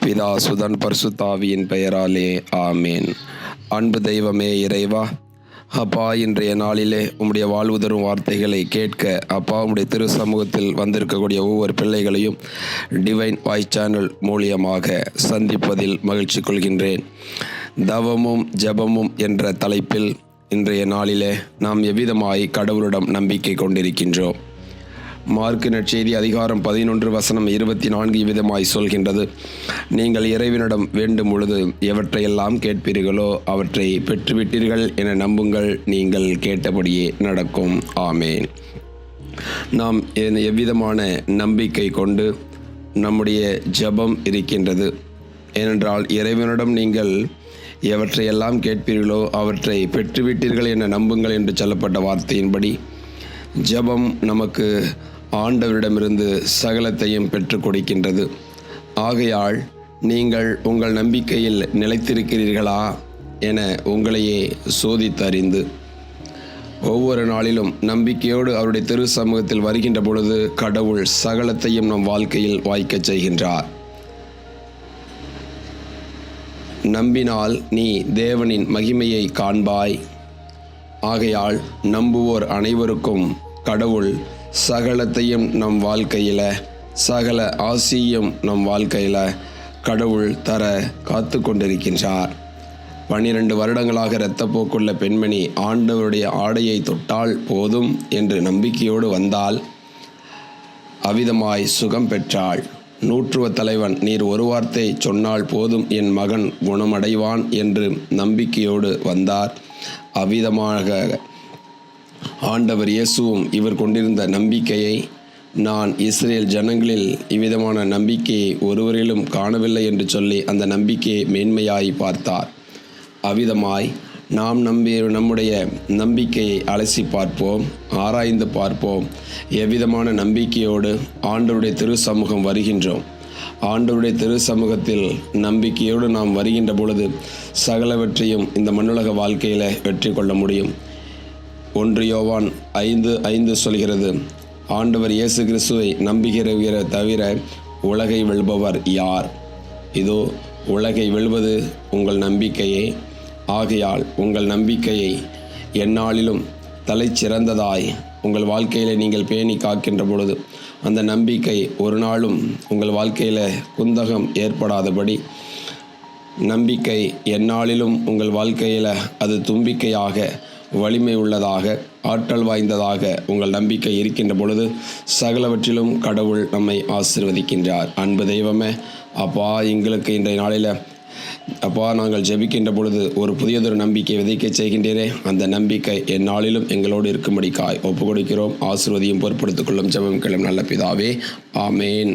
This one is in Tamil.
பிதா சுதன் பரிசுத்தாவியின் பெயராலே ஆமேன். அன்பு தெய்வமே இறைவா, அப்பா, இன்றைய நாளிலே உம்முடைய வாழ்வு தரும் வார்த்தைகளை கேட்க அப்பா உம்முடைய திரு சமூகத்தில் வந்திருக்கக்கூடிய ஒவ்வொரு பிள்ளைகளையும் டிவைன் வாய்ஸ் சேனல் மூலியமாக சந்திப்பதில் மகிழ்ச்சி கொள்கின்றேன். தவமும் ஜெபமும் என்ற தலைப்பில் இன்றைய நாளிலே நாம் எவ்விதமாய் கடவுளிடம் நம்பிக்கை கொண்டிருக்கின்றோம். மார்க்கு நற்செய்தி அதிகாரம் 11:24 விதமாய் சொல்கின்றது, நீங்கள் இறைவனிடம் வேண்டும் பொழுது எவற்றையெல்லாம் கேட்பீர்களோ அவற்றை பெற்றுவிட்டீர்கள் என நம்புங்கள், நீங்கள் கேட்டபடியே நடக்கும். ஆமேன். நாம் எவ்விதமான நம்பிக்கை கொண்டு நம்முடைய ஜெபம் இருக்கின்றது? ஏனென்றால் இறைவனிடம் நீங்கள் எவற்றையெல்லாம் கேட்பீர்களோ அவற்றை பெற்றுவிட்டீர்கள் என நம்புங்கள் என்று சொல்லப்பட்ட வார்த்தையின்படி ஜெபம் நமக்கு ஆண்டவரிடமிருந்து சகலத்தையும் பெற்றுக் கொடுக்கின்றது. ஆகையால் நீங்கள் உங்கள் நம்பிக்கையில் நிலைத்திருக்கிறீர்களா என உங்களையே சோதித்தறிந்து ஒவ்வொரு நாளிலும் நம்பிக்கையோடு அவருடைய திரு சமூகத்தில் வருகின்ற பொழுது கடவுள் சகலத்தையும் நம் வாழ்க்கையில் வாய்க்கச் செய்கின்றார். நம்பினால் நீ தேவனின் மகிமையை காண்பாய். ஆகையால் நம்புவோர் அனைவருக்கும் கடவுள் சகலத்தையும் நம் வாழ்க்கையில், சகல ஆசியும் நம் வாழ்க்கையில் கடவுள் தர காத்து கொண்டிருக்கின்றார். 12 வருடங்களாக இரத்தப்போக்குள்ள பெண்மணி ஆண்டவருடைய ஆடையை தொட்டால் போதும் என்று நம்பிக்கையோடு வந்தால் அவ்விதமாய் சுகம் பெற்றாள். நூற்றுவ தலைவன், நீர் ஒரு வார்த்தை சொன்னால் போதும் என் மகன் குணமடைவான் என்று நம்பிக்கையோடு வந்தார். அவ்விதமாக ஆண்டவர் இயேசுவும் இவர் கொண்டிருந்த நம்பிக்கையை, நான் இஸ்ரேல் ஜனங்களில் இவ்விதமான நம்பிக்கையை ஒருவரிலும் காணவில்லை என்று சொல்லி அந்த நம்பிக்கையை மேன்மையாய் பார்த்தார். அவ்விதமாய் நாம் நம்முடைய நம்பிக்கையை அலசி பார்ப்போம், ஆராய்ந்து பார்ப்போம். எவ்விதமான நம்பிக்கையோடு ஆண்டவருடைய திரு சமூகம் வருகின்றோம். ஆண்டவருடைய திரு சமூகத்தில் நம்பிக்கையோடு நாம் வருகின்ற பொழுது சகலவற்றையும் இந்த மண்ணுலக வாழ்க்கையில் வெற்றி கொள்ள முடியும். 1 யோவான் 5:5 சொல்கிறது, ஆண்டவர் இயேசு கிறிஸ்துவை நம்புகிற தவிர உலகை வெல்பவர் யார்? இதோ உலகை வெல்வது உங்கள் நம்பிக்கையே. ஆகையால் உங்கள் நம்பிக்கையை எந்நாளிலும் தலைச்சிறந்ததாய் உங்கள் வாழ்க்கையில் நீங்கள் பேணி காக்கின்ற பொழுது அந்த நம்பிக்கை ஒரு நாளும் உங்கள் வாழ்க்கையில் குந்தகம் ஏற்படாதபடி, நம்பிக்கை எந்நாளிலும் உங்கள் வாழ்க்கையில் அது தும்பிக்கையாக, வலிமை உள்ளதாக, ஆற்றல் வாய்ந்ததாக உங்கள் நம்பிக்கை இருக்கின்ற பொழுது சகலவற்றிலும் கடவுள் நம்மை ஆசீர்வதிக்கின்றார். அன்பு தெய்வமே, அப்பா, எங்களுக்கு இன்றைய நாளில் அப்பா நாங்கள் ஜெபிக்கின்ற பொழுது ஒரு புதியதொரு நம்பிக்கை விதைக்க செய்கின்றீரே, அந்த நம்பிக்கை எந்நாளிலும் எங்களோடு இருக்கும்படிக்காய் ஒப்பு கொடுக்கிறோம். ஆசீர்வதியும் பொறுப்படுத்திக் கொள்ளும் ஜெபம் கேளும் நல்ல பிதாவே. ஆமேன்.